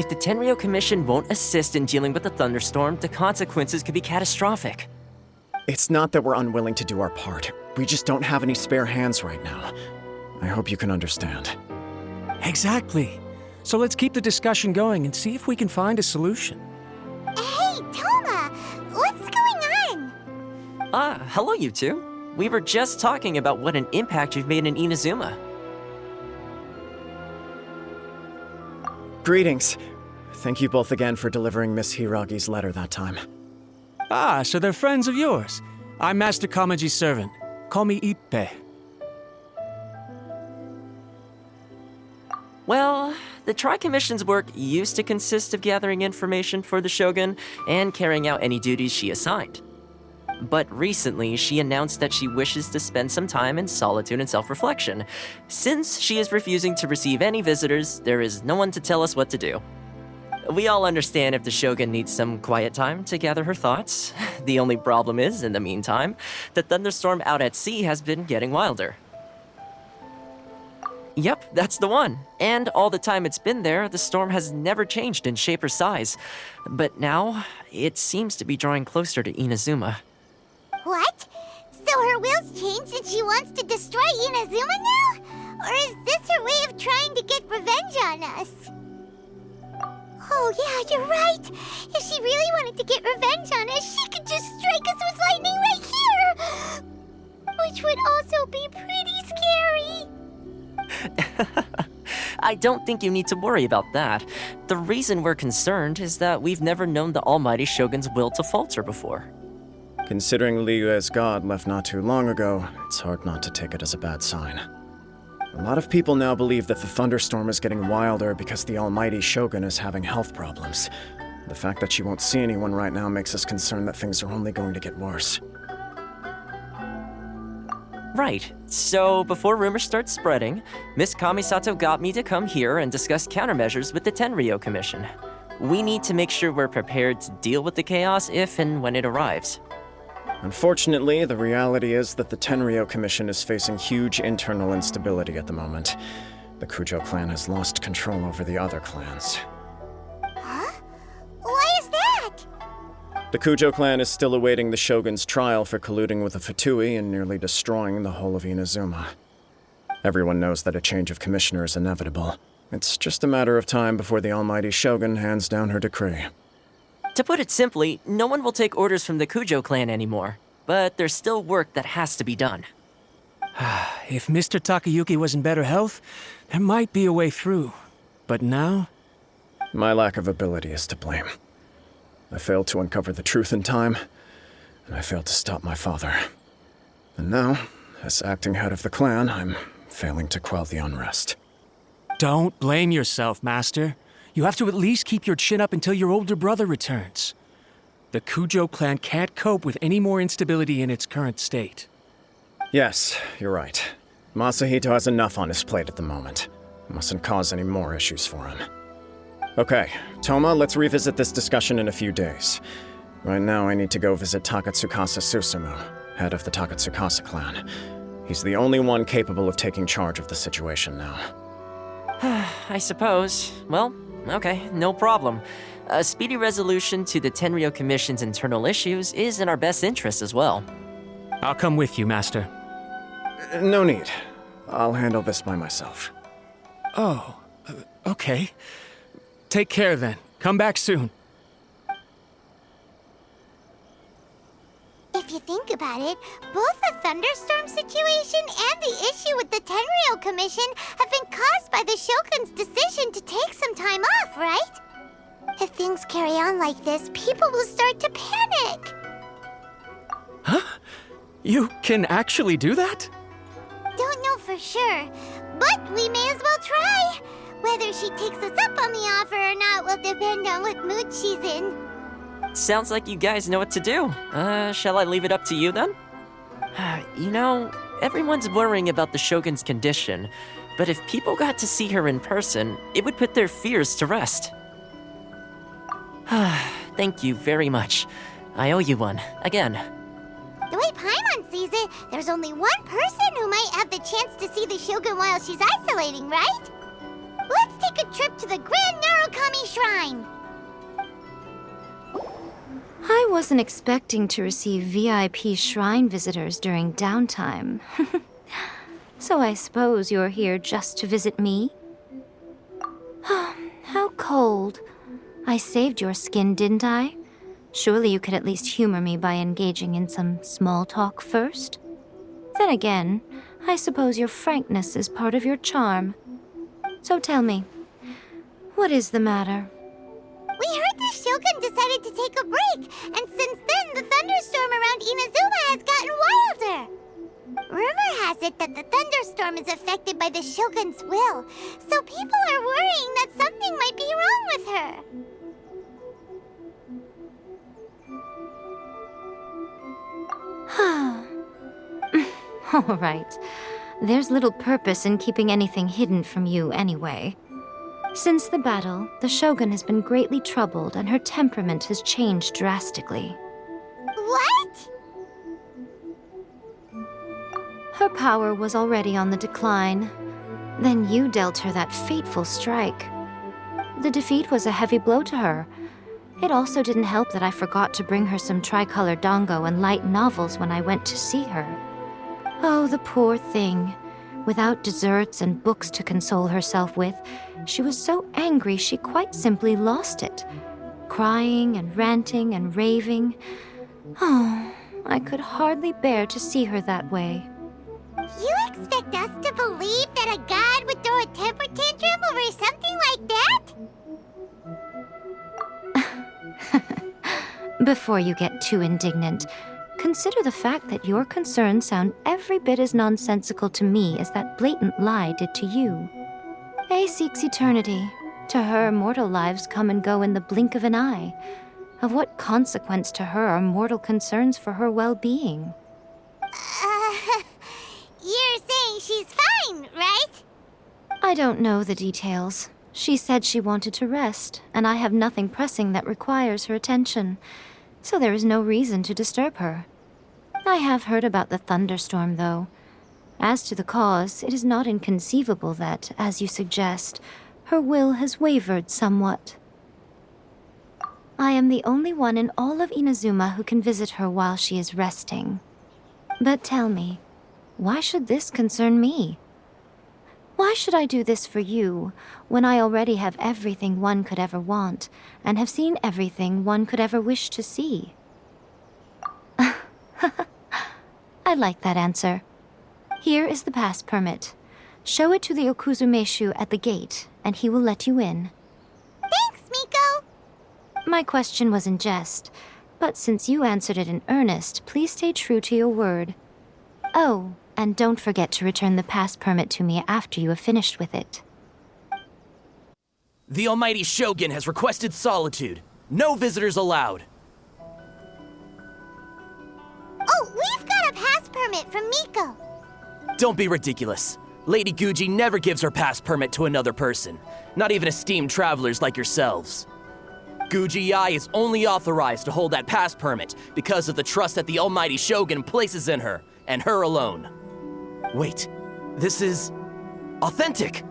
If the Tenryou Commission won't assist in dealing with the thunderstorm, the consequences could be catastrophic. It's not that we're unwilling to do our part. We just don't have any spare hands right now. I hope you can understand. Exactly. So let's keep the discussion going and see if we can find a solution. Hey, Toma! What's going on? Hello you two. We were just talking about what an impact you've made in Inazuma. Greetings. Thank you both again for delivering Miss Hiragi's letter that time. Ah, so they're friends of yours. I'm Master Kamaji's servant. Call me Ippe. Well, the Tri-Commission's work used to consist of gathering information for the Shogun and carrying out any duties she assigned. But recently, she announced that she wishes to spend some time in solitude and self-reflection. Since she is refusing to receive any visitors, there is no one to tell us what to do. We all understand if the Shogun needs some quiet time to gather her thoughts. The only problem is, in the meantime, the thunderstorm out at sea has been getting wilder. Yep, that's the one. And all the time it's been there, the storm has never changed in shape or size. But now, it seems to be drawing closer to Inazuma. What? So her will's changed and she wants to destroy Inazuma now? Or is this her way of trying to get revenge on us? Oh yeah, you're right. If she really wanted to get revenge on us, she could just strike us with lightning right here! Which would also be pretty scary. I don't think you need to worry about that. The reason we're concerned is that we've never known the almighty Shogun's will to falter before. Considering Liyue's god left not too long ago, it's hard not to take it as a bad sign. A lot of people now believe that the thunderstorm is getting wilder because the almighty Shogun is having health problems. The fact that she won't see anyone right now makes us concerned that things are only going to get worse. Right. So, before rumors start spreading, Miss Kamisato got me to come here and discuss countermeasures with the Tenryou Commission. We need to make sure we're prepared to deal with the chaos if and when it arrives. Unfortunately, the reality is that the Tenryou Commission is facing huge internal instability at the moment. The Kujo clan has lost control over the other clans. Huh? Why is that? The Kujo clan is still awaiting the Shogun's trial for colluding with the Fatui and nearly destroying the whole of Inazuma. Everyone knows that a change of commissioner is inevitable. It's just a matter of time before the almighty Shogun hands down her decree. To put it simply, no one will take orders from the Kujo clan anymore. But there's still work that has to be done. If Mr. Takayuki was in better health, there might be a way through. But now? My lack of ability is to blame. I failed to uncover the truth in time, and I failed to stop my father. And now, as acting head of the clan, I'm failing to quell the unrest. Don't blame yourself, Master. You have to at least keep your chin up until your older brother returns. The Kujo clan can't cope with any more instability in its current state. Yes, you're right. Masahito has enough on his plate at the moment. Mustn't cause any more issues for him. Okay, Toma, let's revisit this discussion in a few days. Right now, I need to go visit Takatsukasa Susumu, head of the Takatsukasa clan. He's the only one capable of taking charge of the situation now. I suppose. Well, okay, no problem. A speedy resolution to the Tenryou Commission's internal issues is in our best interest as well. I'll come with you, Master. No need. I'll handle this by myself. Oh, okay. Take care then. Come back soon. If you think about it, both the thunderstorm situation and the issue with the Tenryou Commission have been caused by the Shogun's decision to take some time off, right? If things carry on like this, people will start to panic. Huh? You can actually do that? Don't know for sure, but we may as well try. Whether she takes us up on the offer or not will depend on what mood she's in. Sounds like you guys know what to do. Shall I leave it up to you then? You know, everyone's worrying about the Shogun's condition, but if people got to see her in person, it would put their fears to rest. Thank you very much. I owe you one, again. The way Paimon sees it, there's only one person who might have the chance to see the Shogun while she's isolating, right? Let's take a trip to the Grand Murakami Shrine! I wasn't expecting to receive VIP shrine visitors during downtime. So I suppose you're here just to visit me? How cold. I saved your skin, didn't I? Surely you could at least humor me by engaging in some small talk first? Then again, I suppose your frankness is part of your charm. So tell me, what is the matter? We heard the Shogun decided to take a break, and since then the thunderstorm around Inazuma has gotten wilder. Rumor has it that the thunderstorm is affected by the Shogun's will, so people are worrying that something might be wrong with her. All right. There's little purpose in keeping anything hidden from you anyway. Since the battle, the Shogun has been greatly troubled and her temperament has changed drastically. What? Her power was already on the decline. Then you dealt her that fateful strike. The defeat was a heavy blow to her. It also didn't help that I forgot to bring her some tricolor dango and light novels when I went to see her. Oh, the poor thing. Without desserts and books to console herself with, she was so angry she quite simply lost it. Crying and ranting and raving. Oh, I could hardly bear to see her that way. You expect us to believe that a god would throw a temper tantrum over something like that? Before you get too indignant, consider the fact that your concerns sound every bit as nonsensical to me as that blatant lie did to you. A seeks eternity. To her, mortal lives come and go in the blink of an eye. Of what consequence to her are mortal concerns for her well-being? You're saying she's fine, right? I don't know the details. She said she wanted to rest, and I have nothing pressing that requires her attention, so there is no reason to disturb her. I have heard about the thunderstorm, though. As to the cause, it is not inconceivable that, as you suggest, her will has wavered somewhat. I am the only one in all of Inazuma who can visit her while she is resting. But tell me, why should this concern me? Why should I do this for you, when I already have everything one could ever want, and have seen everything one could ever wish to see? I like that answer. Here is the pass permit. Show it to the Okuzumeshu at the gate, and he will let you in. Thanks, Miko! My question was in jest, but since you answered it in earnest, please stay true to your word. Oh, and don't forget to return the pass permit to me after you have finished with it. The almighty Shogun has requested solitude. No visitors allowed. Oh, we've got a pass permit from Miko. Don't be ridiculous. Lady Guji never gives her pass permit to another person, not even esteemed travelers like yourselves. Guji-ai is only authorized to hold that pass permit because of the trust that the almighty Shogun places in her, and her alone. Wait, this is authentic.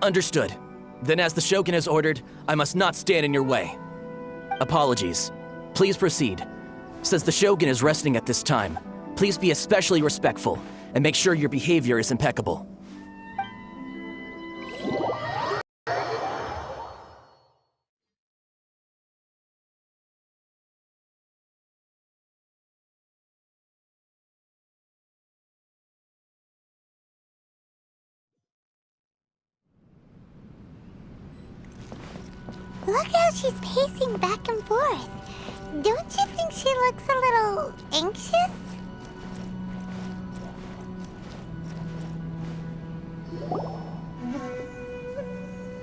Understood. Then as the Shogun has ordered, I must not stand in your way. Apologies. Please proceed. Since the Shogun is resting at this time, please be especially respectful and make sure your behavior is impeccable. Look how she's pacing back and forth. Don't you think she looks a little anxious?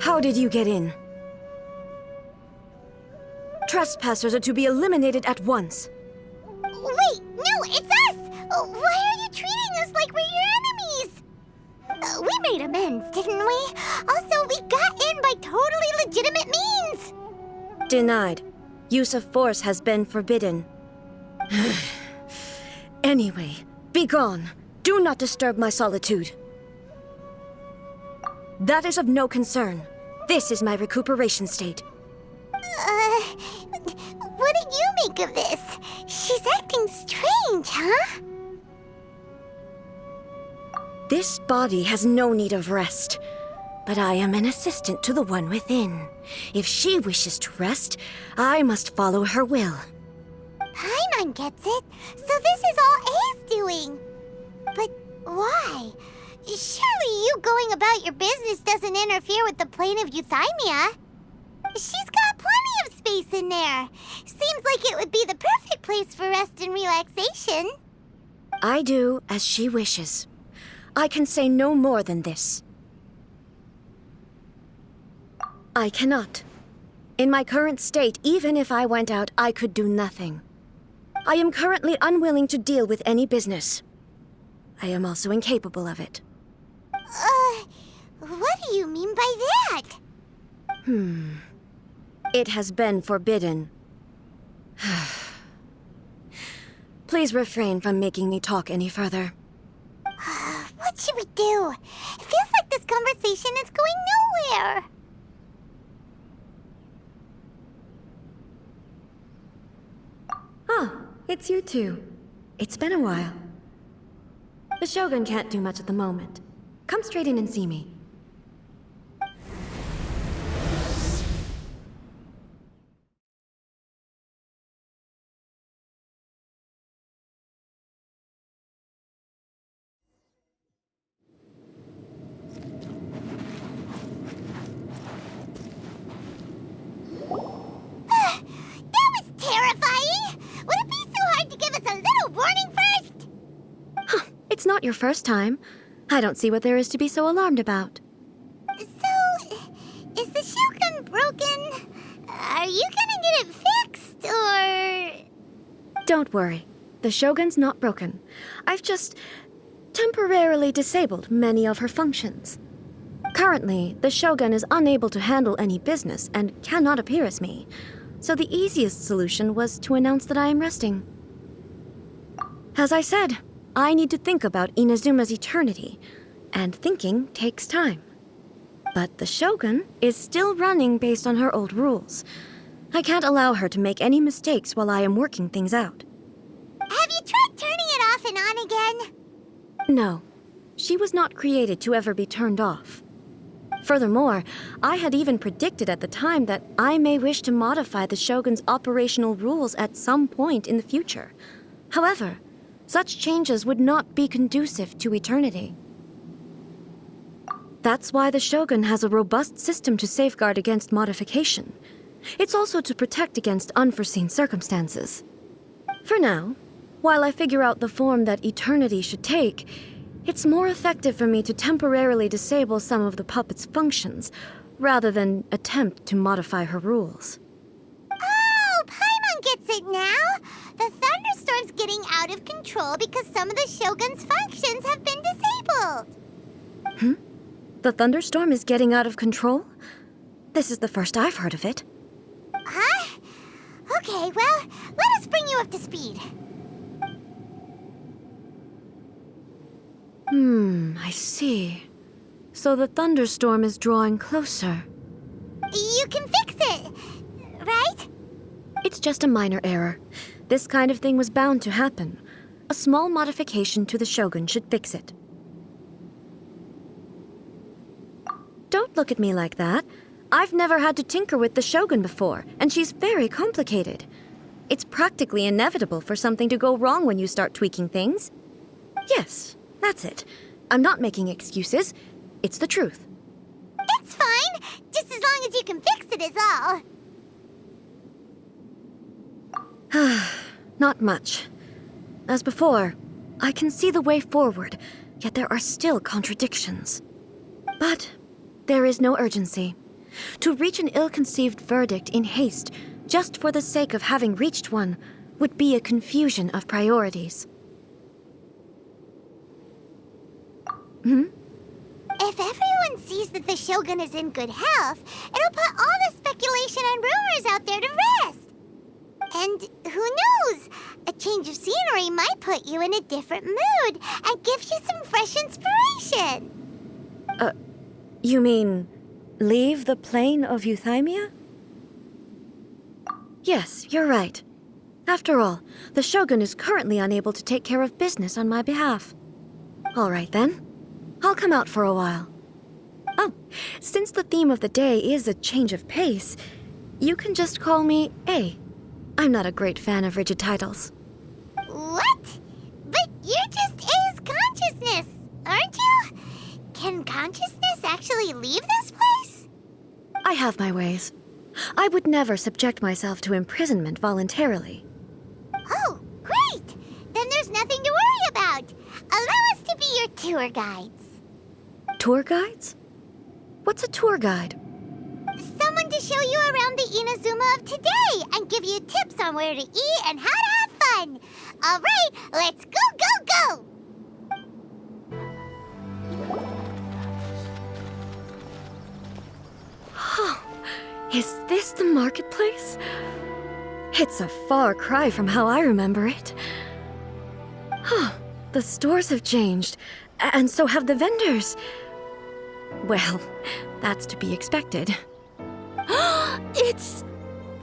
How did you get in? Trespassers are to be eliminated at once. Wait, no, it's us! Why are you treating us like we're your enemies? We made amends, didn't we? Also, we got in by totally legitimate means! Denied. Use of force has been forbidden. Anyway, be gone. Do not disturb my solitude. That is of no concern. This is my recuperation state. What do you make of this? She's acting strange, huh? This body has no need of rest, but I am an assistant to the one within. If she wishes to rest, I must follow her will. Paimon gets it. So this is all A's doing. But why? Surely you going about your business doesn't interfere with the plane of euthymia. She's got plenty of space in there. Seems like it would be the perfect place for rest and relaxation. I do as she wishes. I can say no more than this. I cannot. In my current state, even if I went out, I could do nothing. I am currently unwilling to deal with any business. I am also incapable of it. What do you mean by that? It has been forbidden. Please refrain from making me talk any further. What should we do? It feels like this conversation is going nowhere. Ah, it's you two. It's been a while. The Shogun can't do much at the moment. Come straight in and see me. It's not your first time. I don't see what there is to be so alarmed about. So, is the Shogun broken? Are you gonna get it fixed, or...? Don't worry. The Shogun's not broken. I've just temporarily disabled many of her functions. Currently, the Shogun is unable to handle any business and cannot appear as me. So the easiest solution was to announce that I am resting. As I said, I need to think about Inazuma's eternity, and thinking takes time. But the Shogun is still running based on her old rules. I can't allow her to make any mistakes while I am working things out. Have you tried turning it off and on again? No. She was not created to ever be turned off. Furthermore, I had even predicted at the time that I may wish to modify the Shogun's operational rules at some point in the future. However, such changes would not be conducive to eternity. That's why the Shogun has a robust system to safeguard against modification. It's also to protect against unforeseen circumstances. For now, while I figure out the form that eternity should take, it's more effective for me to temporarily disable some of the puppet's functions, rather than attempt to modify her rules. Oh, Paimon gets it now! The thunderstorm's getting out of control because some of the Shogun's functions have been disabled. The thunderstorm is getting out of control? This is the first I've heard of it. Huh? Okay, well, let us bring you up to speed. I see. So the thunderstorm is drawing closer. You can fix it, right? It's just a minor error. This kind of thing was bound to happen. A small modification to the Shogun should fix it. Don't look at me like that. I've never had to tinker with the Shogun before, and she's very complicated. It's practically inevitable for something to go wrong when you start tweaking things. Yes, that's it. I'm not making excuses. It's the truth. It's fine, just as long as you can fix it is all. Not much. As before, I can see the way forward, yet there are still contradictions. But there is no urgency. To reach an ill-conceived verdict in haste, just for the sake of having reached one, would be a confusion of priorities. If everyone sees that the Shogun is in good health, it'll put all the speculation and rumors out there to rest. And who knows? A change of scenery might put you in a different mood and give you some fresh inspiration. You mean Leave the plane of Euthymia? Yes, you're right. After all, the Shogun is currently unable to take care of business on my behalf. All right then. I'll come out for a while. Oh, since the theme of the day is a change of pace, you can just call me A. I'm not a great fan of rigid titles. What? But you're just A's consciousness, aren't you? Can consciousness actually leave this place? I have my ways. I would never subject myself to imprisonment voluntarily. Oh, great! Then there's nothing to worry about. Allow us to be your tour guides. Tour guides? What's a tour guide? Someone to show you around the Inazuma of today and give you tips on where to eat and how to have fun. All right, let's go, go, go! Is this the marketplace? It's a far cry from how I remember it. The stores have changed, and so have the vendors. Well, that's to be expected. It's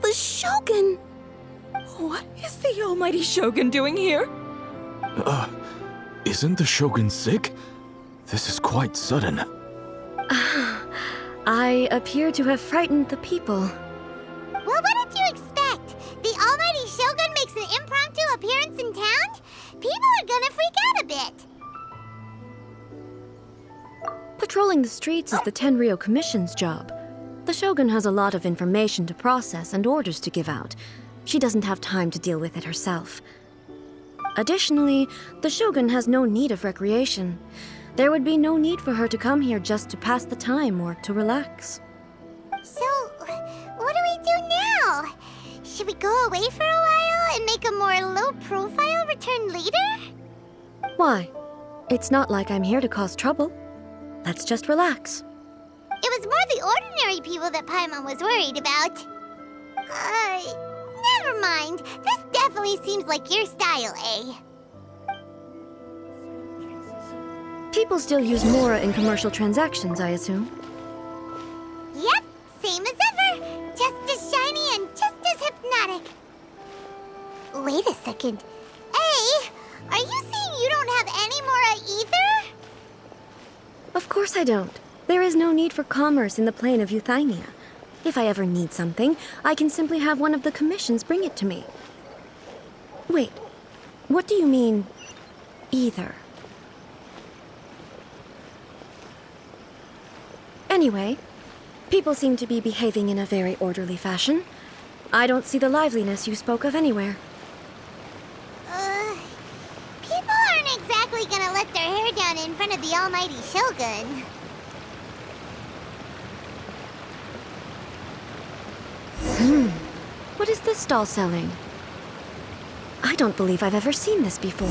the Shogun! What is the almighty Shogun doing here? Isn't the Shogun sick? This is quite sudden. I appear to have frightened the people. Well, what did you expect? The almighty Shogun makes an impromptu appearance in town? People are gonna freak out a bit. Patrolling the streets is the Tenryou Commission's job. The Shogun has a lot of information to process and orders to give out. She doesn't have time to deal with it herself. Additionally, the Shogun has no need of recreation. There would be no need for her to come here just to pass the time or to relax. So, what do we do now? Should we go away for a while and make a more low-profile return later? Why? It's not like I'm here to cause trouble. Let's just relax. It was more the ordinary people that Paimon was worried about. Never mind. This definitely seems like your style, eh? People still use Mora in commercial transactions, I assume. Yep, same as ever. Just as shiny and just as hypnotic. Wait a second. Hey, are you saying you don't have any Mora either? Of course I don't. There is no need for commerce in the plane of Euthymia. If I ever need something, I can simply have one of the commissions bring it to me. Wait, what do you mean, either? Anyway, people seem to be behaving in a very orderly fashion. I don't see the liveliness you spoke of anywhere. People aren't exactly gonna let their hair down in front of the almighty Shogun. What is this stall selling? I don't believe I've ever seen this before.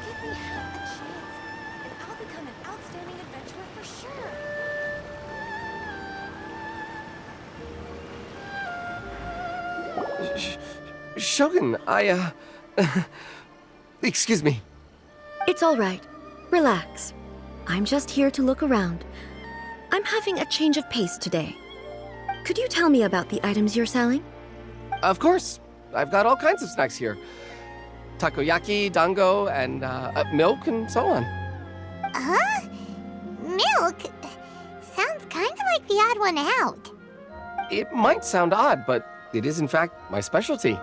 Give me half a chance, and I'll become an outstanding adventurer for sure. Shogun, excuse me. It's all right. Relax. I'm just here to look around. I'm having a change of pace today. Could you tell me about the items you're selling? Of course. I've got all kinds of snacks here. Takoyaki, dango, and milk, and so on. Huh? Milk? Sounds kind of like the odd one out. It might sound odd, but it is in fact my specialty.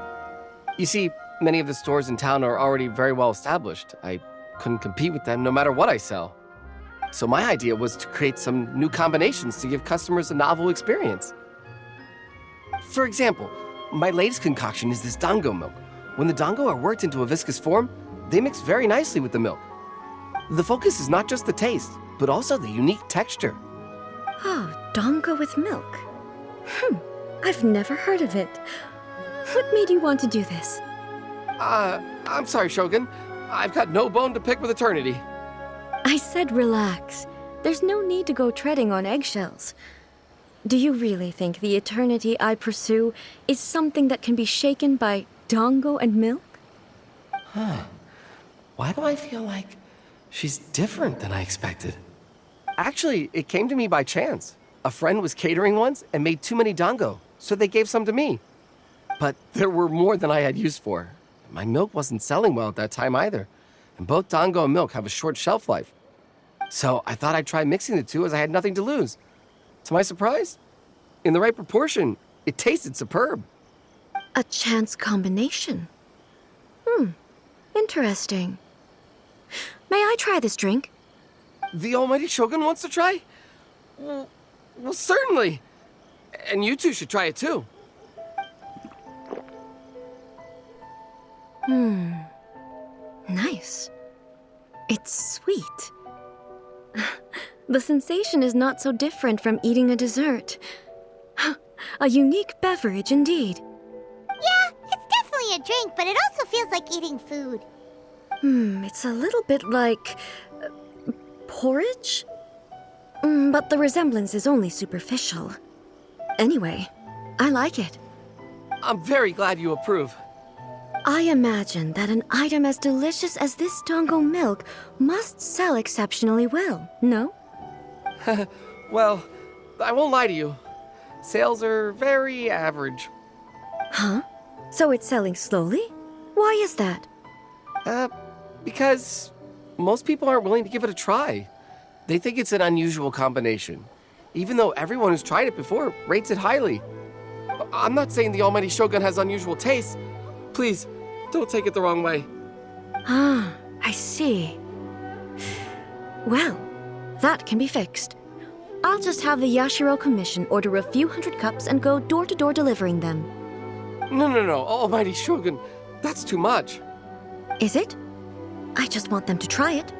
You see, many of the stores in town are already very well established. I couldn't compete with them no matter what I sell. So my idea was to create some new combinations to give customers a novel experience. For example, my latest concoction is this dango milk. When the dango are worked into a viscous form, they mix very nicely with the milk. The focus is not just the taste, but also the unique texture. Oh, dango with milk. I've never heard of it. What made you want to do this? I'm sorry, Shogun. I've got no bone to pick with eternity. I said relax. There's no need to go treading on eggshells. Do you really think the eternity I pursue is something that can be shaken by dango and milk? Why do I feel like she's different than I expected? Actually, it came to me by chance. A friend was catering once and made too many dango, so they gave some to me. But there were more than I had use for. My milk wasn't selling well at that time either, and both dango and milk have a short shelf life. So I thought I'd try mixing the two as I had nothing to lose. To my surprise, in the right proportion, it tasted superb. A chance combination. Interesting. May I try this drink? The almighty Shogun wants to try? Well, certainly. And you two should try it too. Nice. It's sweet. The sensation is not so different from eating a dessert. A unique beverage indeed. Yeah, it's definitely a drink, but it also feels like eating food. It's a little bit like porridge? But the resemblance is only superficial. Anyway, I like it. I'm very glad you approve. I imagine that an item as delicious as this dango milk must sell exceptionally well, no? Well, I won't lie to you. Sales are very average. Huh? So it's selling slowly? Why is that? Because most people aren't willing to give it a try. They think it's an unusual combination, even though everyone who's tried it before rates it highly. I'm not saying the almighty Shogun has unusual tastes. Please, don't take it the wrong way. Ah, I see. Well, that can be fixed. I'll just have the Yashiro Commission order a few hundred cups and go door-to-door delivering them. No, almighty Shogun, that's too much. Is it? I just want them to try it.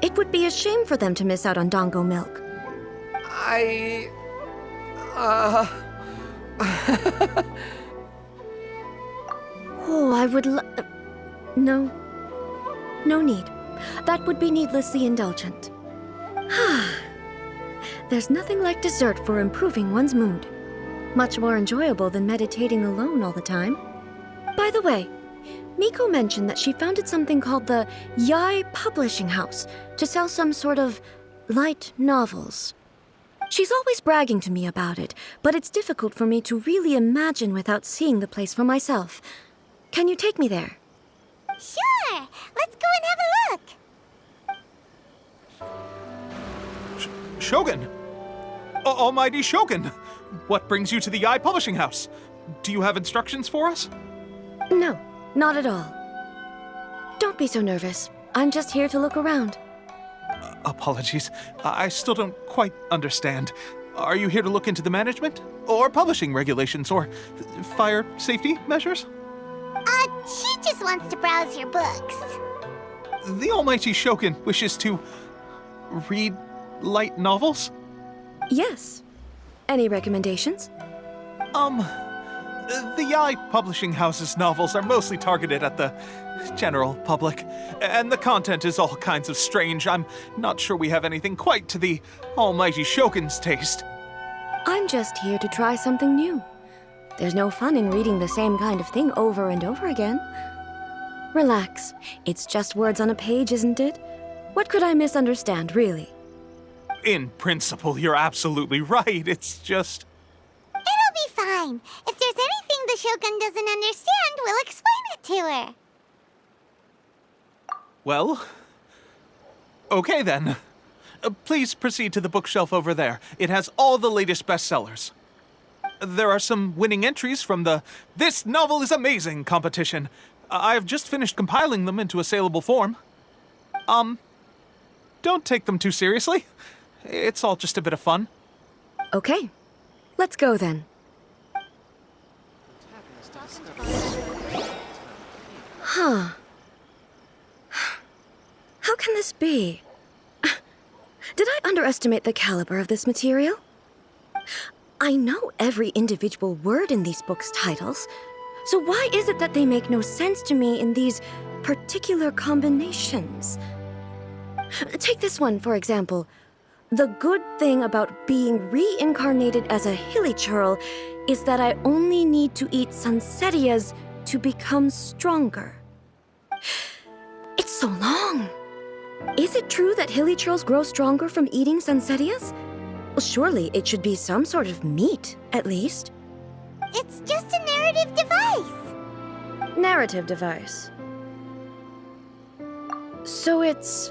It would be a shame for them to miss out on dango milk. Oh, I would No. No need. That would be needlessly indulgent. There's nothing like dessert for improving one's mood. Much more enjoyable than meditating alone all the time. By the way, Miko mentioned that she founded something called the Yai Publishing House to sell some sort of light novels. She's always bragging to me about it, but it's difficult for me to really imagine without seeing the place for myself. Can you take me there? Sure! Let's go and have a look! Shogun! Almighty Shogun! What brings you to the Yai Publishing House? Do you have instructions for us? No, not at all. Don't be so nervous. I'm just here to look around. Apologies. I still don't quite understand. Are you here to look into the management? Or publishing regulations? Or fire safety measures? She just wants to browse your books. The Almighty Shogun wishes to read light novels? Yes. Any recommendations? The Yai Publishing House's novels are mostly targeted at the general public, and the content is all kinds of strange. I'm not sure we have anything quite to the Almighty Shogun's taste. I'm just here to try something new. There's no fun in reading the same kind of thing over and over again. Relax. It's just words on a page, isn't it? What could I misunderstand, really? In principle, you're absolutely right. It's just... It'll be fine. If there's anything the Shogun doesn't understand, we'll explain it to her. Well, okay then. Please proceed to the bookshelf over there. It has all the latest bestsellers. There are some winning entries from the This Novel is Amazing competition. I've just finished compiling them into a saleable form. Don't take them too seriously. It's all just a bit of fun. Okay. Let's go then. Huh. How can this be? Did I underestimate the caliber of this material? I know every individual word in these books' titles, so why is it that they make no sense to me in these particular combinations? Take this one, for example. The good thing about being reincarnated as a hilichurl is that I only need to eat sunsettias to become stronger. It's so long. Is it true that hilichurls grow stronger from eating sunsettias? Well, surely it should be some sort of meat, at least. It's just a narrative device. Narrative device. So it's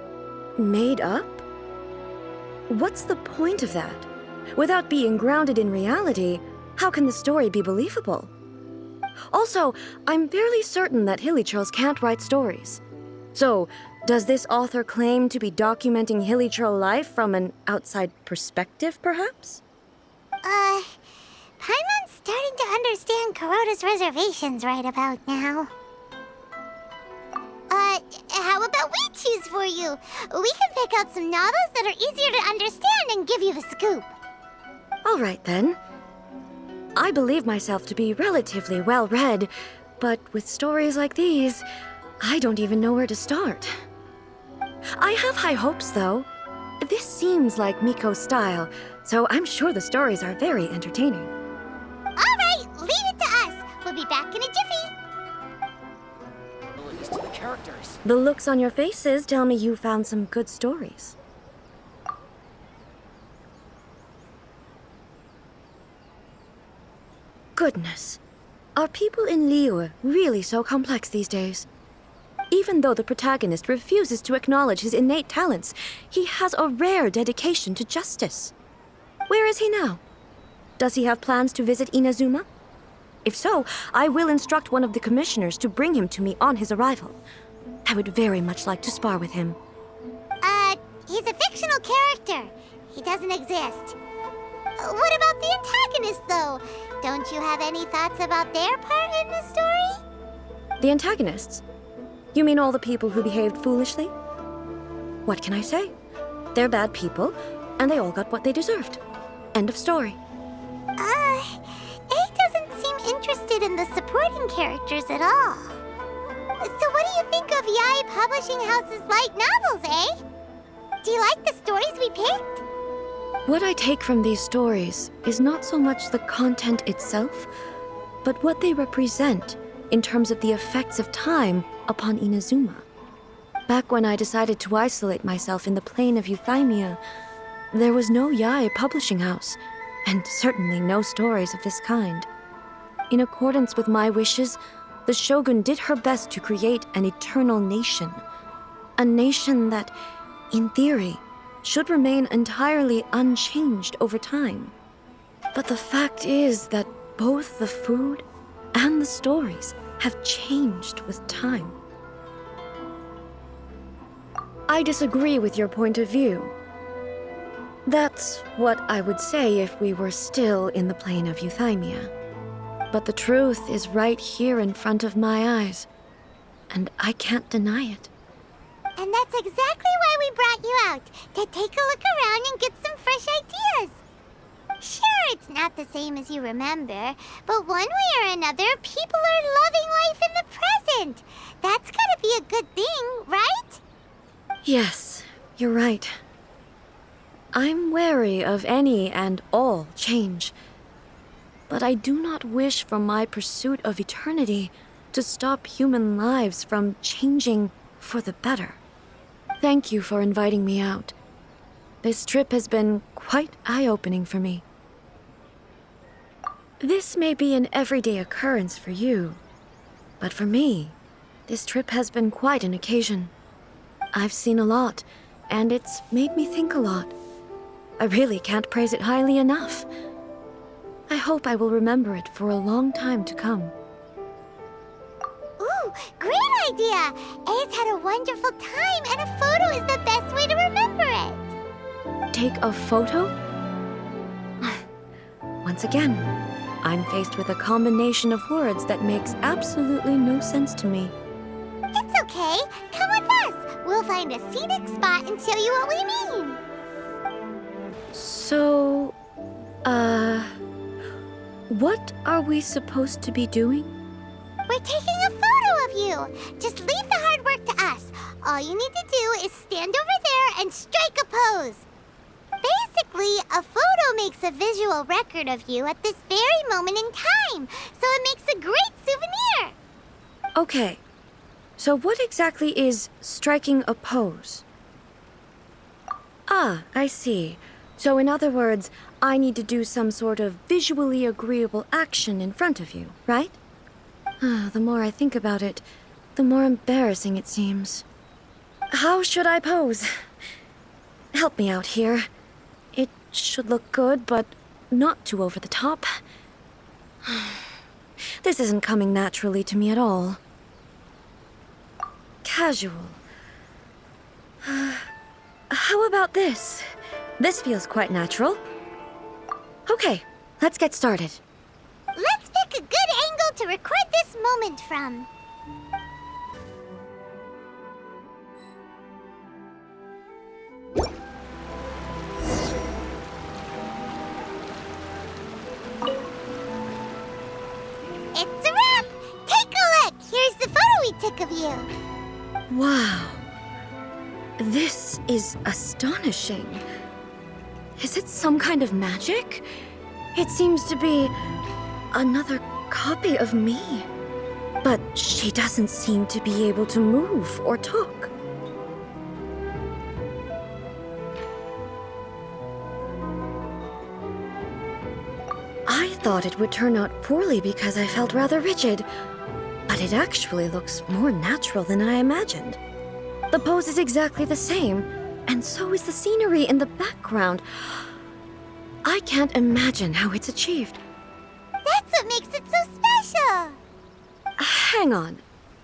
made up? What's the point of that? Without being grounded in reality, how can the story be believable? Also, I'm fairly certain that hilichurls can't write stories. So, does this author claim to be documenting hilichurl life from an outside perspective, perhaps? Paimon's starting to understand Kuroda's reservations right about now. How about we choose for you? We can pick out some novels that are easier to understand and give you the scoop. All right, then. I believe myself to be relatively well-read, but with stories like these, I don't even know where to start. I have high hopes, though. This seems like Miko's style, so I'm sure the stories are very entertaining. All right, leave it to us. We'll be back in a jiffy. To the characters. The looks on your faces tell me you found some good stories. Goodness. Are people in Liyue really so complex these days? Even though the protagonist refuses to acknowledge his innate talents, he has a rare dedication to justice. Where is he now? Does he have plans to visit Inazuma? If so, I will instruct one of the commissioners to bring him to me on his arrival. I would very much like to spar with him. He's a fictional character. He doesn't exist. What about the antagonist, though? Don't you have any thoughts about their part in the story? The antagonists? You mean all the people who behaved foolishly? What can I say? They're bad people, and they all got what they deserved. End of story. A doesn't seem interested in the supporting characters at all. So what do you think of Yae Publishing House's light novels, eh? Do you like the stories we picked? What I take from these stories is not so much the content itself, but what they represent in terms of the effects of time upon Inazuma. Back when I decided to isolate myself in the plane of Euthymia, there was no Yae Publishing House, and certainly no stories of this kind. In accordance with my wishes, the Shogun did her best to create an eternal nation. A nation that, in theory, should remain entirely unchanged over time. But the fact is that both the food and the stories have changed with time. I disagree with your point of view. That's what I would say if we were still in the plane of Euthymia. But the truth is right here in front of my eyes, and I can't deny it. And that's exactly why we brought you out, to take a look around and get some fresh ideas. Sure, it's not the same as you remember, but one way or another, people are loving life in the present. That's gotta be a good thing, right? Yes, you're right. I'm wary of any and all change, but I do not wish for my pursuit of eternity to stop human lives from changing for the better. Thank you for inviting me out. This trip has been quite eye-opening for me. This may be an everyday occurrence for you, but for me, this trip has been quite an occasion. I've seen a lot, and it's made me think a lot. I really can't praise it highly enough. I hope I will remember it for a long time to come. Ooh, great idea! A's had a wonderful time, and a photo is the best way to remember it. Take a photo? Once again, I'm faced with a combination of words that makes absolutely no sense to me. It's okay. Come with us. We'll find a scenic spot and show you what we mean. So, what are we supposed to be doing? We're taking a photo of you. Just leave the hard work to us. All you need to do is stand over there and strike a pose. Basically, a photo makes a visual record of you at this very moment in time, so it makes a great souvenir. Okay, so what exactly is striking a pose? Ah, I see. So in other words, I need to do some sort of visually agreeable action in front of you, right? The more I think about it, the more embarrassing it seems. How should I pose? Help me out here. It should look good, but not too over the top. This isn't coming naturally to me at all. Casual. How about this? This feels quite natural. Okay, let's get started. Let's pick a good angle to record this moment from. It's a wrap! Take a look! Here's the photo we took of you. Wow. This is astonishing. Is it some kind of magic? It seems to be another copy of me. But she doesn't seem to be able to move or talk. I thought it would turn out poorly because I felt rather rigid, but it actually looks more natural than I imagined. The pose is exactly the same, and so is the scenery in the background. I can't imagine how it's achieved. That's what makes it so special. Hang on.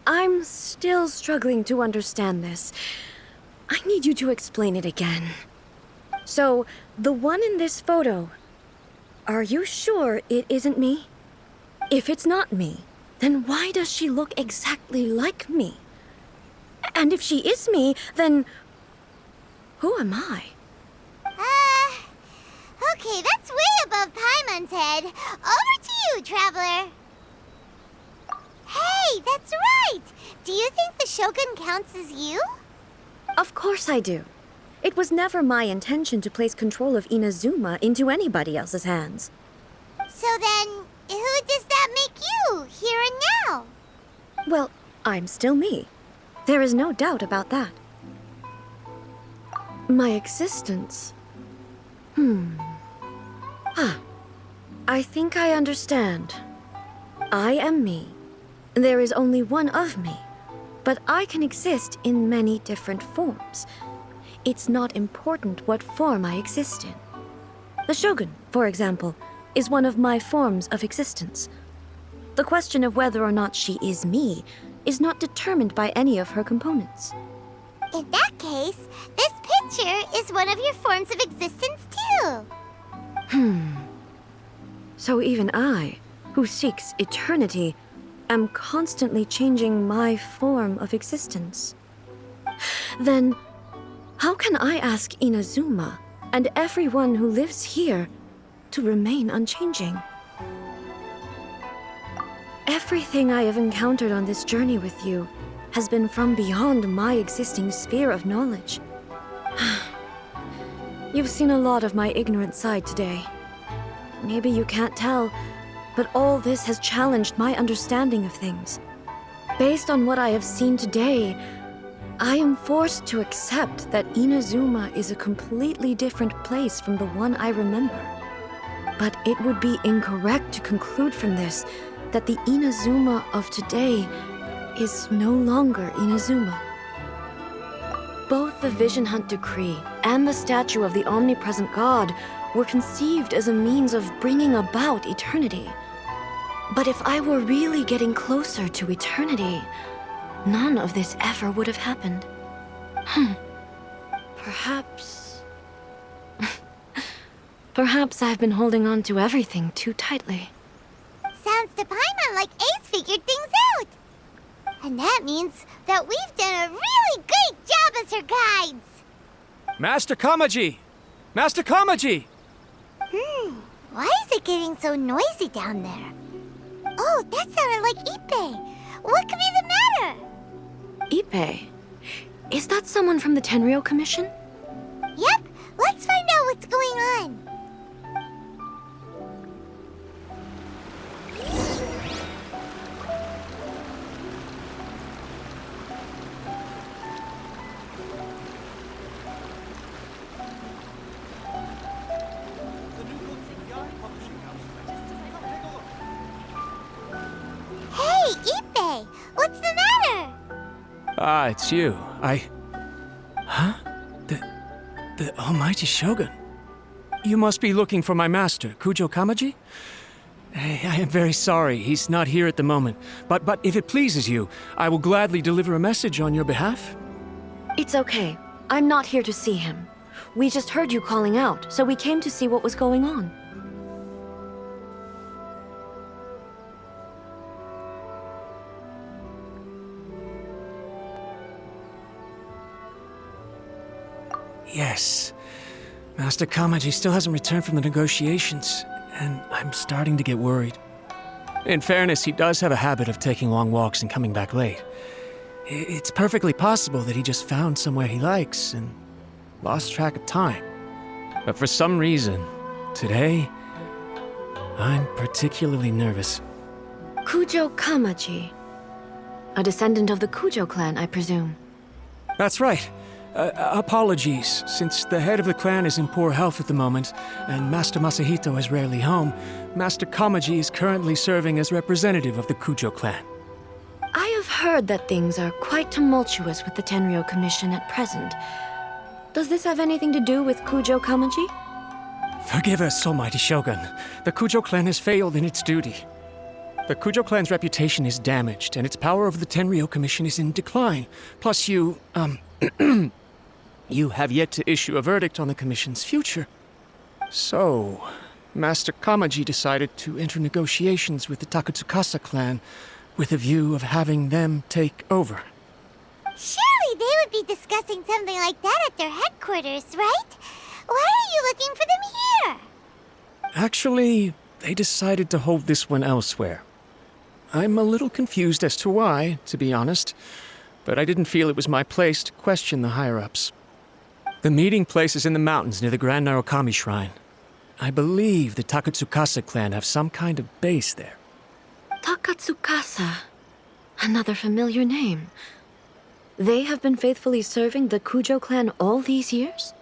I'm still struggling to understand this. I need you to explain it again. So, the one in this photo, are you sure it isn't me? If it's not me, then why does she look exactly like me? And if she is me, then who am I? Okay, that's way above Paimon's head. Over to you, Traveler. Hey, that's right! Do you think the Shogun counts as you? Of course I do. It was never my intention to place control of Inazuma into anybody else's hands. So then, who does that make you, here and now? Well, I'm still me. There is no doubt about that. My existence. I think I understand. I am me. There is only one of me, but I can exist in many different forms. It's not important what form I exist in. The Shogun, for example, is one of my forms of existence. The question of whether or not she is me is not determined by any of her components. In that case, this picture is one of your forms of existence too. So even I, who seeks eternity, am constantly changing my form of existence. Then, how can I ask Inazuma and everyone who lives here to remain unchanging? Everything I have encountered on this journey with you has been from beyond my existing sphere of knowledge. You've seen a lot of my ignorant side today. Maybe you can't tell, but all this has challenged my understanding of things. Based on what I have seen today, I am forced to accept that Inazuma is a completely different place from the one I remember. But it would be incorrect to conclude from this that the Inazuma of today is no longer Inazuma. Both the Vision Hunt Decree and the statue of the omnipresent God were conceived as a means of bringing about eternity. But if I were really getting closer to eternity, none of this ever would have happened. Perhaps... Perhaps I've been holding on to everything too tightly. Sounds to Paimon like Ace figured things out. And that means that we've done a really great job as her guides. Master Kamaji! Master Kamaji! Why is it getting so noisy down there? Oh, that sounded like Ippei. What could be the matter? Ippei? Is that someone from the Tenryou Commission? Yep, let's find out what's going on! Hey, Ippei! What's the matter? Ah, it's you. Huh? The almighty Shogun. You must be looking for my master, Kujo Kamaji? I am very sorry, he's not here at the moment. But if it pleases you, I will gladly deliver a message on your behalf. It's okay. I'm not here to see him. We just heard you calling out, so we came to see what was going on. Yes. Master Kamaji still hasn't returned from the negotiations, and I'm starting to get worried. In fairness, he does have a habit of taking long walks and coming back late. It's perfectly possible that he just found somewhere he likes and lost track of time. But for some reason, today, I'm particularly nervous. Kujo Kamaji. A descendant of the Kujo clan, I presume. That's right. Apologies, since the head of the clan is in poor health at the moment, and Master Masahito is rarely home, Master Kamaji is currently serving as representative of the Kujo clan. I have heard that things are quite tumultuous with the Tenryou Commission at present. Does this have anything to do with Kujo Kamaji? Forgive us, almighty Shogun. The Kujo clan has failed in its duty. The Kujo clan's reputation is damaged, and its power over the Tenryou Commission is in decline. Plus you have yet to issue a verdict on the Commission's future. So, Master Kamaji decided to enter negotiations with the Takatsukasa clan with a view of having them take over. Surely they would be discussing something like that at their headquarters, right? Why are you looking for them here? Actually, they decided to hold this one elsewhere. I'm a little confused as to why, to be honest, but I didn't feel it was my place to question the higher-ups. The meeting place is in the mountains near the Grand Narukami Shrine. I believe the Takatsukasa clan have some kind of base there. Takatsukasa. Another familiar name. They have been faithfully serving the Kujo clan all these years?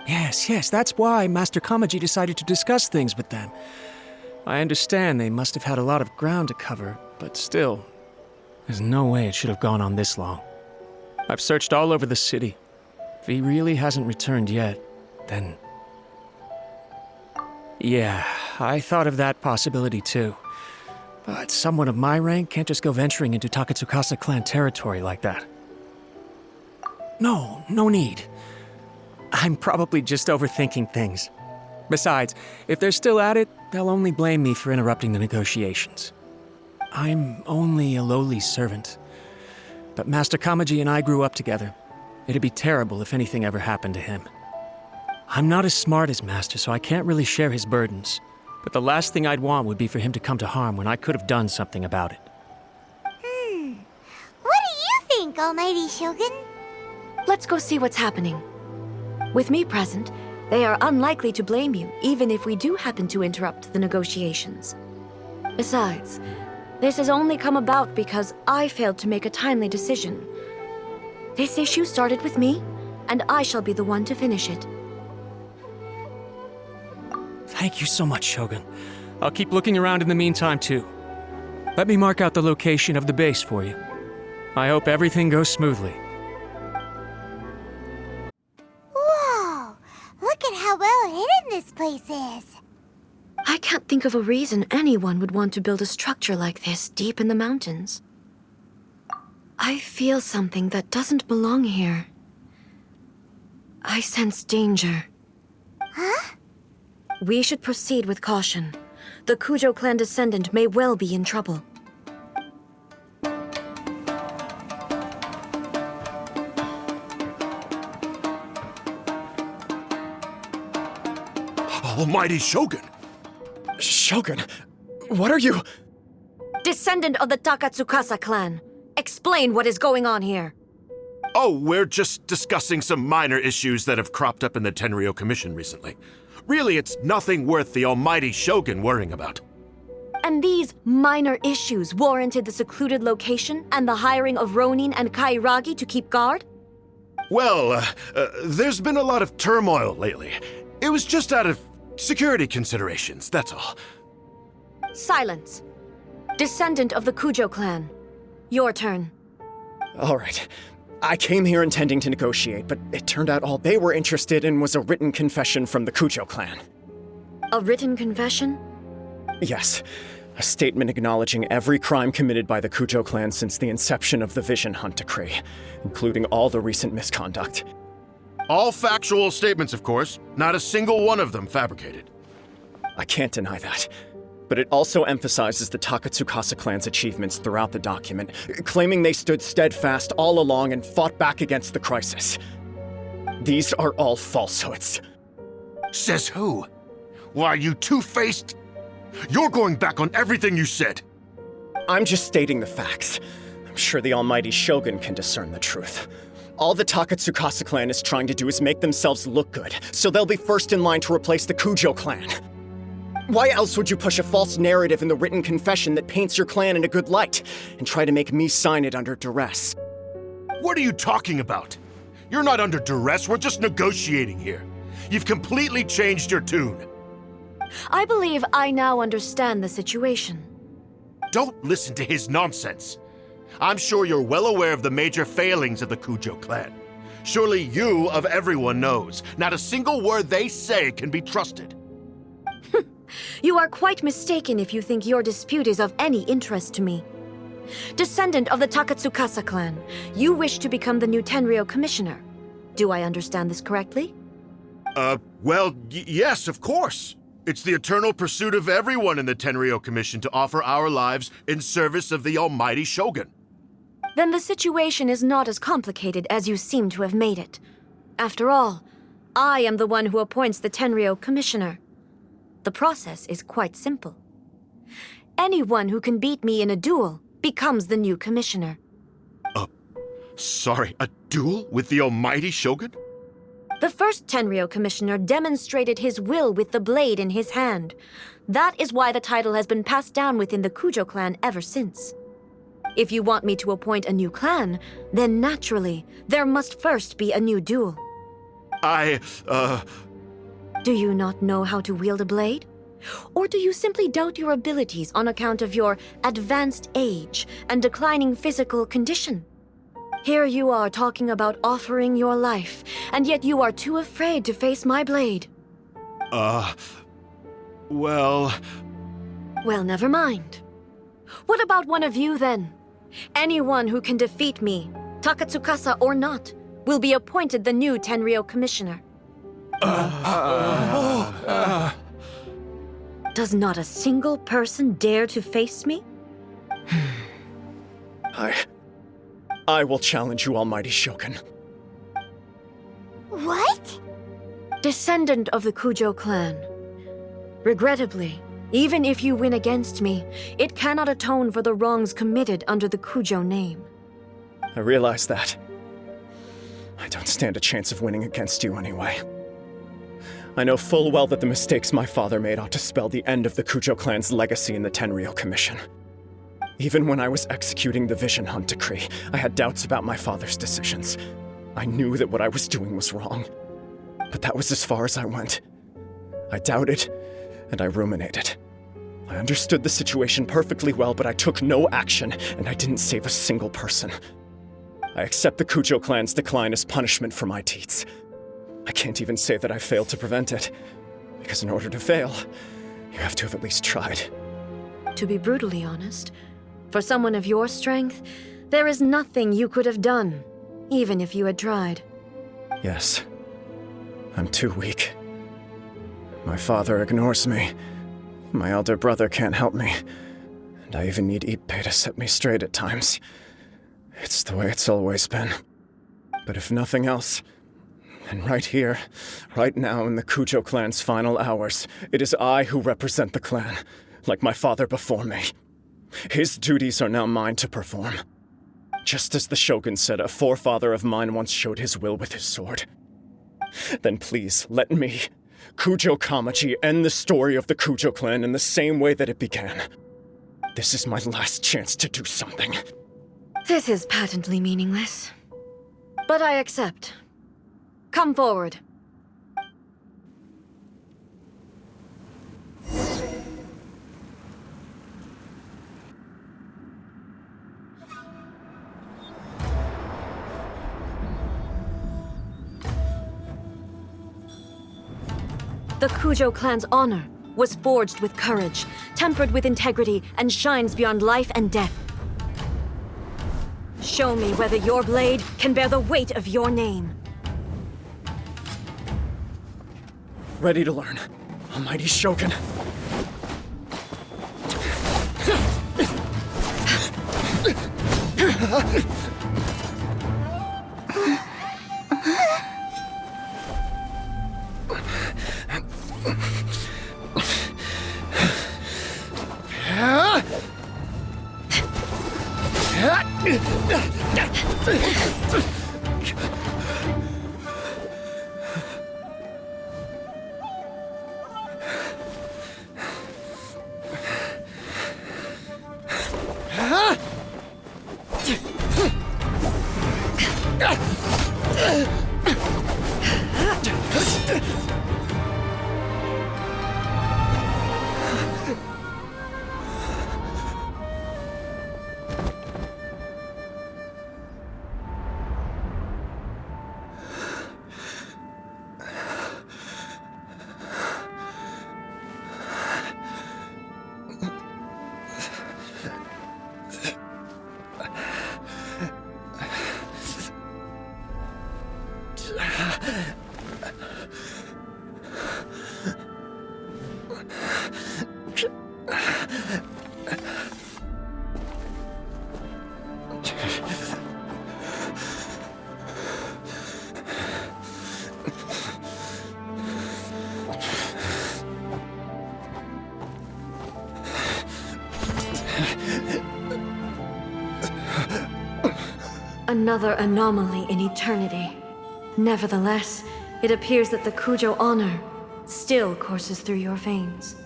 Yes, that's why Master Kamaji decided to discuss things with them. I understand they must have had a lot of ground to cover, but still, there's no way it should have gone on this long. I've searched all over the city. If he really hasn't returned yet, then... Yeah, I thought of that possibility too. But someone of my rank can't just go venturing into Takatsukasa clan territory like that. No need. I'm probably just overthinking things. Besides, if they're still at it, they'll only blame me for interrupting the negotiations. I'm only a lowly servant. But Master Kamaji and I grew up together. It'd be terrible if anything ever happened to him. I'm not as smart as Master, so I can't really share his burdens. But the last thing I'd want would be for him to come to harm when I could have done something about it. What do you think, Almighty Shogun? Let's go see what's happening. With me present, they are unlikely to blame you, even if we do happen to interrupt the negotiations. Besides, this has only come about because I failed to make a timely decision. This issue started with me, and I shall be the one to finish it. Thank you so much, Shogun. I'll keep looking around in the meantime, too. Let me mark out the location of the base for you. I hope everything goes smoothly. Whoa! Look at how well hidden this place is. I can't think of a reason anyone would want to build a structure like this deep in the mountains. I feel something that doesn't belong here. I sense danger. Huh? We should proceed with caution. The Kujo clan descendant may well be in trouble. Almighty Shogun! Shogun, what are you... Descendant of the Takatsukasa clan, explain what is going on here. Oh, we're just discussing some minor issues that have cropped up in the Tenryou Commission recently. Really, it's nothing worth the almighty Shogun worrying about. And these minor issues warranted the secluded location and the hiring of Ronin and Kairagi to keep guard? Well, there's been a lot of turmoil lately. It was just out of security considerations, that's all. Silence. Descendant of the Kujo clan. Your turn. All right. I came here intending to negotiate, but it turned out all they were interested in was a written confession from the Kujo clan. A written confession? Yes. A statement acknowledging every crime committed by the Kujo clan since the inception of the Vision Hunt Decree, including all the recent misconduct. All factual statements, of course. Not a single one of them fabricated. I can't deny that. But it also emphasizes the Takatsukasa clan's achievements throughout the document, claiming they stood steadfast all along and fought back against the crisis. These are all falsehoods. Says who? Why, you two-faced... You're going back on everything you said. I'm just stating the facts. I'm sure the almighty Shogun can discern the truth. All the Takatsukasa clan is trying to do is make themselves look good, so they'll be first in line to replace the Kujo clan. Why else would you push a false narrative in the written confession that paints your clan in a good light, and try to make me sign it under duress? What are you talking about? You're not under duress, we're just negotiating here. You've completely changed your tune. I believe I now understand the situation. Don't listen to his nonsense. I'm sure you're well aware of the major failings of the Kujo clan. Surely you, of everyone, knows. Not a single word they say can be trusted. You are quite mistaken if you think your dispute is of any interest to me. Descendant of the Takatsukasa clan, you wish to become the new Tenryou commissioner. Do I understand this correctly? Well, yes, of course. It's the eternal pursuit of everyone in the Tenryou Commission to offer our lives in service of the almighty Shogun. Then the situation is not as complicated as you seem to have made it. After all, I am the one who appoints the Tenryou commissioner. The process is quite simple. Anyone who can beat me in a duel becomes the new commissioner. Sorry, a duel with the almighty Shogun? The first Tenryou commissioner demonstrated his will with the blade in his hand. That is why the title has been passed down within the Kujo clan ever since. If you want me to appoint a new clan, then naturally, there must first be a new duel. Do you not know how to wield a blade? Or do you simply doubt your abilities on account of your advanced age and declining physical condition? Here you are talking about offering your life, and yet you are too afraid to face my blade. Well, never mind. What about one of you, then? Anyone who can defeat me, Takatsukasa or not, will be appointed the new Tenryou commissioner. Does not a single person dare to face me? I will challenge you, almighty Shogun. What? Descendant of the Kujo clan. Regrettably, even if you win against me, it cannot atone for the wrongs committed under the Kujo name. I realize that. I don't stand a chance of winning against you anyway. I know full well that the mistakes my father made ought to spell the end of the Kujo clan's legacy in the Tenryou Commission. Even when I was executing the Vision Hunt Decree, I had doubts about my father's decisions. I knew that what I was doing was wrong. But that was as far as I went. I doubted, and I ruminated. I understood the situation perfectly well, but I took no action, and I didn't save a single person. I accept the Kujo clan's decline as punishment for my deeds. I can't even say that I failed to prevent it, because in order to fail, you have to have at least tried. To be brutally honest, for someone of your strength, there is nothing you could have done, even if you had tried. Yes. I'm too weak. My father ignores me. My elder brother can't help me. And I even need Ippei to set me straight at times. It's the way it's always been. But if nothing else, then right here, right now in the Kujo clan's final hours, it is I who represent the clan, like my father before me. His duties are now mine to perform. Just as the Shogun said, a forefather of mine once showed his will with his sword. Then please, let me, Kujo Kamachi end the story of the Kujo clan in the same way that it began. This is my last chance to do something. This is patently meaningless. But I accept. Come forward. The Kujo clan's honor was forged with courage, tempered with integrity, and shines beyond life and death. Show me whether your blade can bear the weight of your name. Ready to learn. Almighty Shogun. Another anomaly in eternity. Nevertheless, it appears that the Kujo honor still courses through your veins.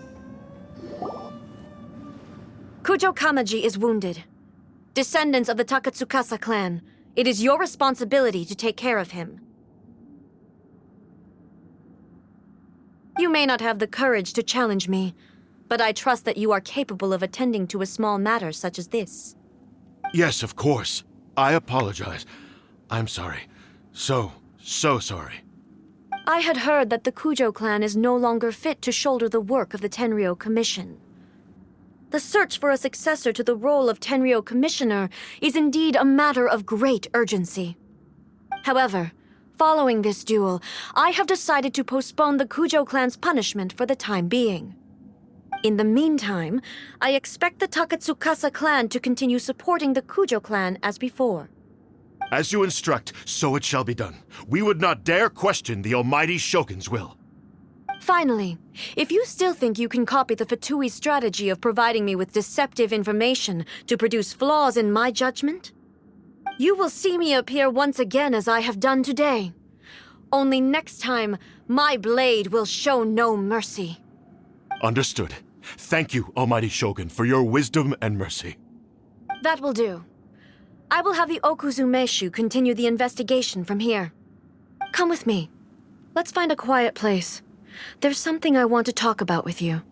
Kujo Kamaji is wounded. Descendants of the Takatsukasa clan, it is your responsibility to take care of him. You may not have the courage to challenge me, but I trust that you are capable of attending to a small matter such as this. Yes, of course. I apologize. I'm sorry. So sorry. I had heard that the Kujo clan is no longer fit to shoulder the work of the Tenryou Commission. The search for a successor to the role of Tenryou Commissioner is indeed a matter of great urgency. However, following this duel, I have decided to postpone the Kujo clan's punishment for the time being. In the meantime, I expect the Takatsukasa clan to continue supporting the Kujo clan as before. As you instruct, so it shall be done. We would not dare question the almighty Shogun's will. Finally, if you still think you can copy the Fatui strategy of providing me with deceptive information to produce flaws in my judgment, you will see me appear once again as I have done today. Only next time, my blade will show no mercy. Understood. Thank you, almighty Shogun, for your wisdom and mercy. That will do. I will have the Okuzumeshu continue the investigation from here. Come with me. Let's find a quiet place. There's something I want to talk about with you.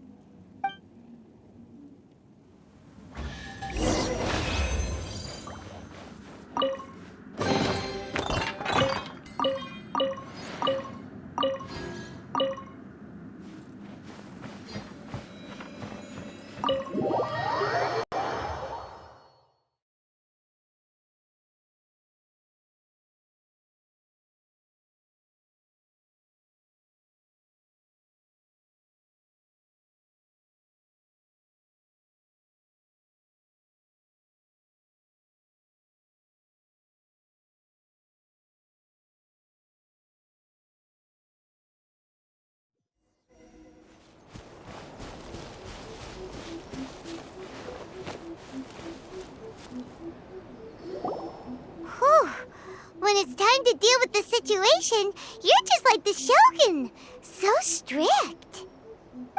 it's time to deal with the situation, you're just like the Shogun. So strict.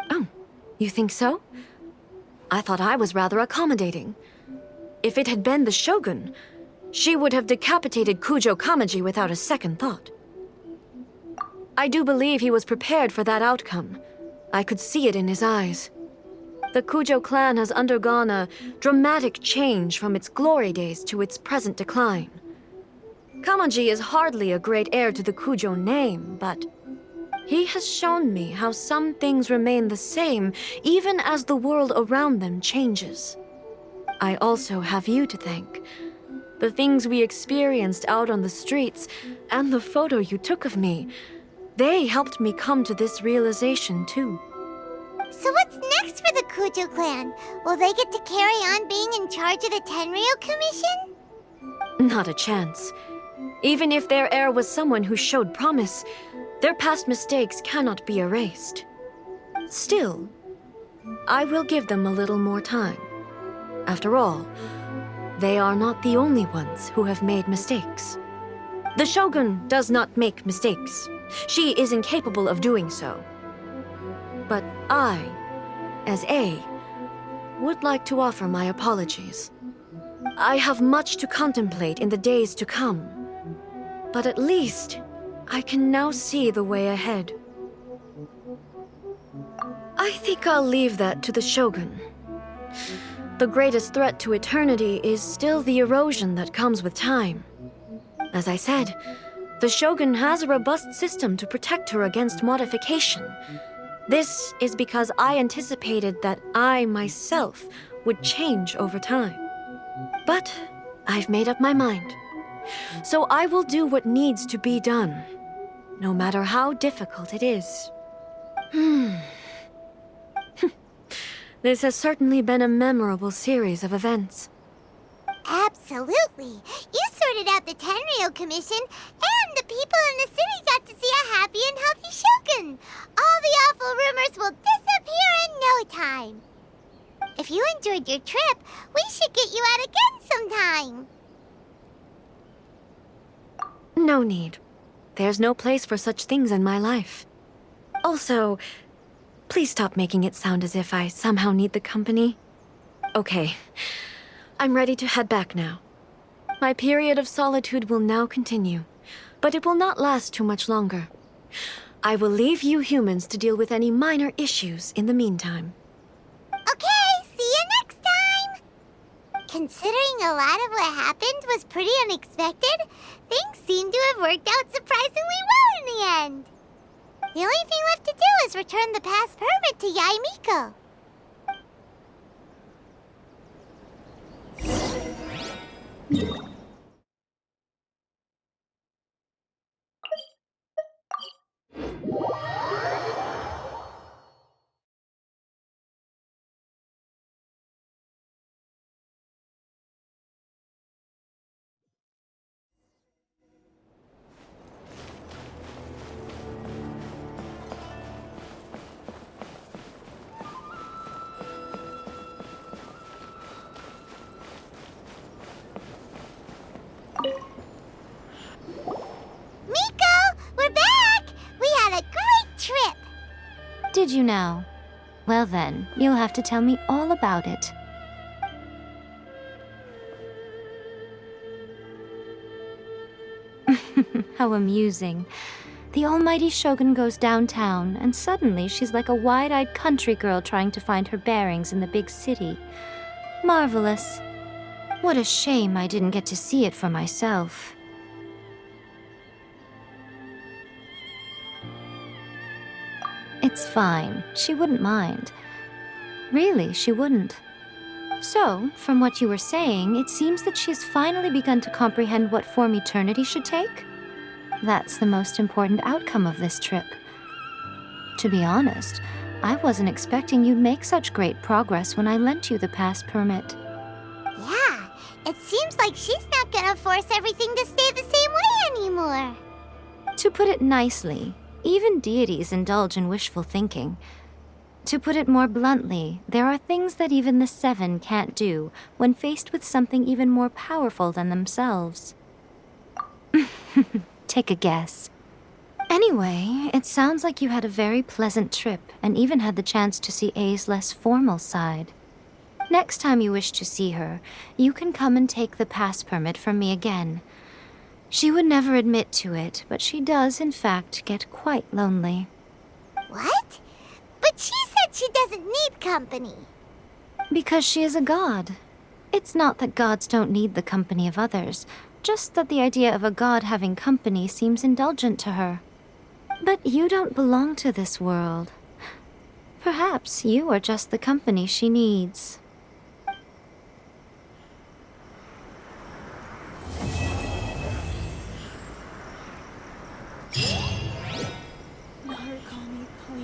Oh, you think so? I thought I was rather accommodating. If it had been the Shogun, she would have decapitated Kujo Kamaji without a second thought. I do believe he was prepared for that outcome. I could see it in his eyes. The Kujo clan has undergone a dramatic change from its glory days to its present decline. Kamaji is hardly a great heir to the Kujo name, but he has shown me how some things remain the same even as the world around them changes. I also have you to thank. The things we experienced out on the streets and the photo you took of me, they helped me come to this realization too. So what's next for the Kujo clan? Will they get to carry on being in charge of the Tenryo Commission? Not a chance. Even if their heir was someone who showed promise, their past mistakes cannot be erased. Still, I will give them a little more time. After all, they are not the only ones who have made mistakes. The Shogun does not make mistakes. She is incapable of doing so. But I, as A, would like to offer my apologies. I have much to contemplate in the days to come, but at least I can now see the way ahead. I think I'll leave that to the Shogun. The greatest threat to eternity is still the erosion that comes with time. As I said, the Shogun has a robust system to protect her against modification. This is because I anticipated that I myself would change over time. But I've made up my mind. So I will do what needs to be done, no matter how difficult it is. This has certainly been a memorable series of events. Absolutely. You sorted out the Tenryo Commission, and the people in the city got to see a happy and healthy Shogun. All the awful rumors will disappear in no time. If you enjoyed your trip, we should get you out again sometime. No need. There's no place for such things in my life. Also, please stop making it sound as if I somehow need the company. Okay, I'm ready to head back now. My period of solitude will now continue, but it will not last too much longer. I will leave you humans to deal with any minor issues in the meantime. Okay, see you next time! Considering a lot of what happened was pretty unexpected, things seem to have worked out surprisingly well in the end. The only thing left to do is return the pass permit to Yaimiko. Did you now? Well then, you'll have to tell me all about it. How amusing. The almighty Shogun goes downtown, and suddenly she's like a wide-eyed country girl trying to find her bearings in the big city. Marvelous. What a shame I didn't get to see it for myself. It's fine. She wouldn't mind. Really, she wouldn't. So, from what you were saying, it seems that she has finally begun to comprehend what form eternity should take? That's the most important outcome of this trip. To be honest, I wasn't expecting you'd make such great progress when I lent you the pass permit. Yeah, it seems like she's not gonna force everything to stay the same way anymore. To put it nicely, even deities indulge in wishful thinking. To put it more bluntly, there are things that even the Seven can't do when faced with something even more powerful than themselves. Take a guess. Anyway, it sounds like you had a very pleasant trip and even had the chance to see A's less formal side. Next time you wish to see her, you can come and take the pass permit from me again. She would never admit to it, but she does, in fact, get quite lonely. What? But she said she doesn't need company. Because she is a god. It's not that gods don't need the company of others, just that the idea of a god having company seems indulgent to her. But you don't belong to this world. Perhaps you are just the company she needs.